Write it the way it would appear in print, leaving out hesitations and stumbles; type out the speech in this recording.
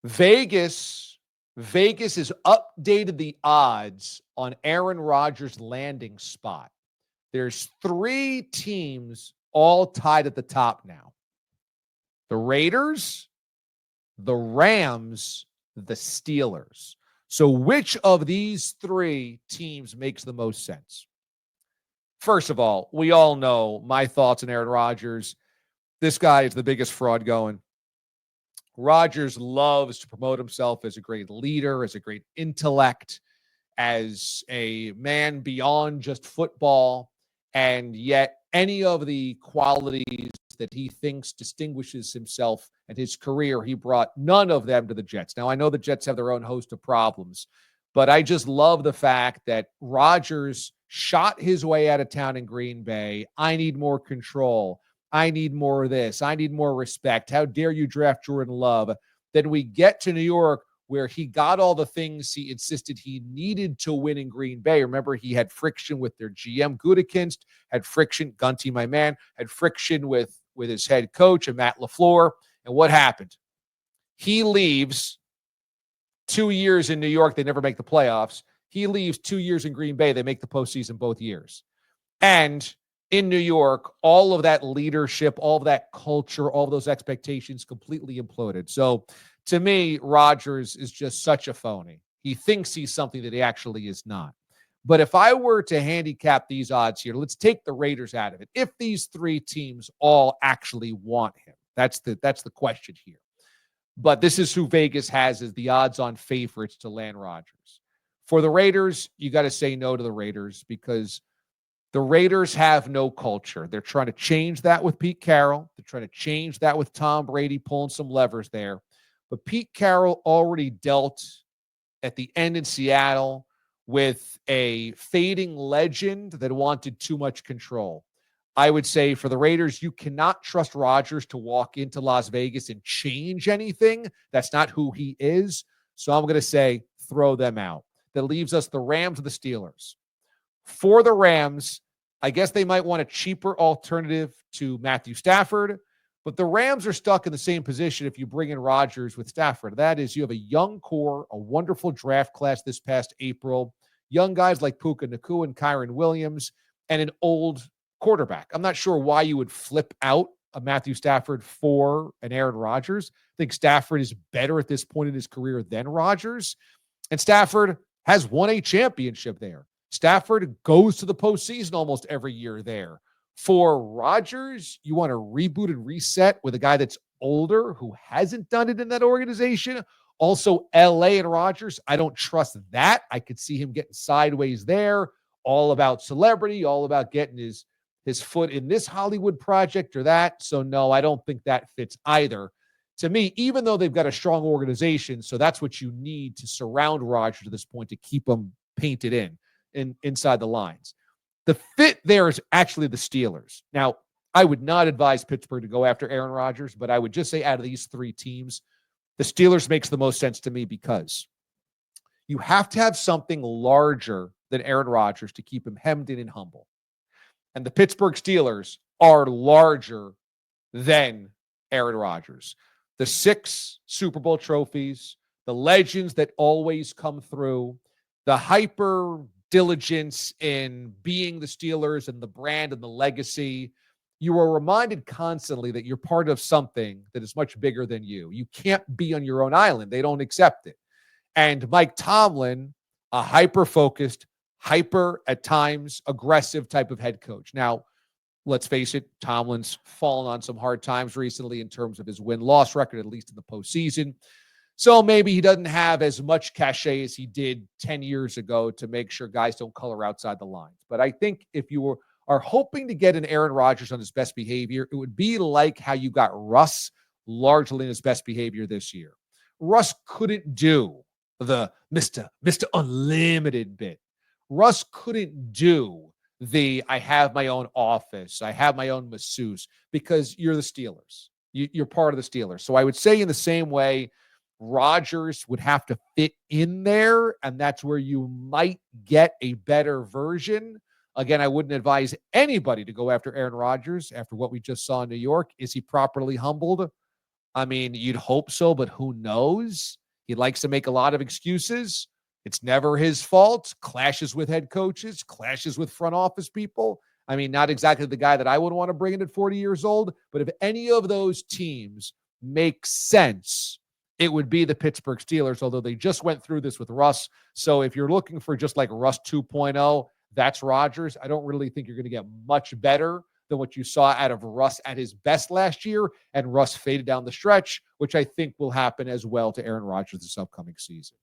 Vegas Vegas has updated the odds on Aaron Rodgers' landing spot. There's 3 teams all tied at the top now. The Raiders, the Rams, the Steelers. So which of these 3 teams makes the most sense? First of all, we all know my thoughts on Aaron Rodgers. This guy is the biggest fraud going. Rodgers loves to promote himself as a great leader, as a great intellect, as a man beyond just football. And yet, any of the qualities that he thinks distinguishes himself and his career, he brought none of them to the Jets. Now, I know the Jets have their own host of problems, but I just love the fact that Rodgers shot his way out of town in Green Bay. I need more control. I need more of this. I need more respect. How dare you draft Jordan Love? Then we get to New York, where he got all the things he insisted he needed to win in Green Bay. Remember, he had friction with their GM, Gutekunst, had friction, Gunty, my man, had friction with his head coach and Matt LaFleur. And what happened? He leaves 2 years in New York. They never make the playoffs. He leaves 2 years in Green Bay. They make the postseason both years. And in New York, all of that leadership, all of that culture, all of those expectations completely imploded. So to me, Rodgers is just such a phony. He thinks he's something that he actually is not. But if I were to handicap these odds here, let's take the Raiders out of it. If these 3 teams all actually want him, that's the question here. But this is who Vegas has as the odds-on favorites to land Rodgers. For the Raiders, you got to say no to the Raiders because the Raiders have no culture. They're trying to change that with Pete Carroll. They're trying to change that with Tom Brady pulling some levers there. But Pete Carroll already dealt at the end in Seattle with a fading legend that wanted too much control. I would say for the Raiders, you cannot trust Rodgers to walk into Las Vegas and change anything. That's not who he is. So I'm going to say throw them out. That leaves us the Rams and the Steelers. For the Rams, I guess they might want a cheaper alternative to Matthew Stafford, but the Rams are stuck in the same position if you bring in Rodgers with Stafford. That is, you have a young core, a wonderful draft class this past April, young guys like Puka Nacua and Kyron Williams, and an old quarterback. I'm not sure why you would flip out a Matthew Stafford for an Aaron Rodgers. I think Stafford is better at this point in his career than Rodgers, and Stafford has won a championship there. Stafford goes to the postseason almost every year there. For Rodgers, you want to reboot and reset with a guy that's older who hasn't done it in that organization. Also, LA and Rodgers, I don't trust that. I could see him getting sideways there, all about celebrity, all about getting his foot in this Hollywood project or that. So, no, I don't think that fits either. To me, even though they've got a strong organization, so that's what you need to surround Rodgers at this point to keep him painted inside the lines. The fit there is actually the Steelers. Now, I would not advise Pittsburgh to go after Aaron Rodgers, but I would just say out of these 3 teams, the Steelers makes the most sense to me because you have to have something larger than Aaron Rodgers to keep him hemmed in and humble. And the Pittsburgh Steelers are larger than Aaron Rodgers. The 6 Super Bowl trophies, the legends that always come through, the hyper diligence in being the Steelers and the brand and the legacy. You are reminded constantly that you're part of something that is much bigger than you. You can't be on your own island. They don't accept it. And Mike Tomlin, a hyper-focused, hyper, at times, aggressive type of head coach. Now, let's face it, Tomlin's fallen on some hard times recently in terms of his win-loss record, at least in the postseason. So maybe he doesn't have as much cachet as he did 10 years ago to make sure guys don't color outside the lines. But I think if you are hoping to get an Aaron Rodgers on his best behavior, it would be like how you got Russ largely in his best behavior this year. Russ couldn't do the Mr. Unlimited bit. Russ couldn't do the I have my own office, I have my own masseuse, because you're the Steelers. You're part of the Steelers. So I would say in the same way, Rodgers would have to fit in there, and that's where you might get a better version. Again, I wouldn't advise anybody to go after Aaron Rodgers after what we just saw in New York. Is he properly humbled? I mean, you'd hope so, but who knows? He likes to make a lot of excuses. It's never his fault. Clashes with head coaches, clashes with front office people. I mean, not exactly the guy that I would want to bring in at 40 years old, but if any of those teams make sense, it would be the Pittsburgh Steelers, although they just went through this with Russ. So if you're looking for just like Russ 2.0, that's Rodgers. I don't really think you're going to get much better than what you saw out of Russ at his best last year, and Russ faded down the stretch, which I think will happen as well to Aaron Rodgers this upcoming season.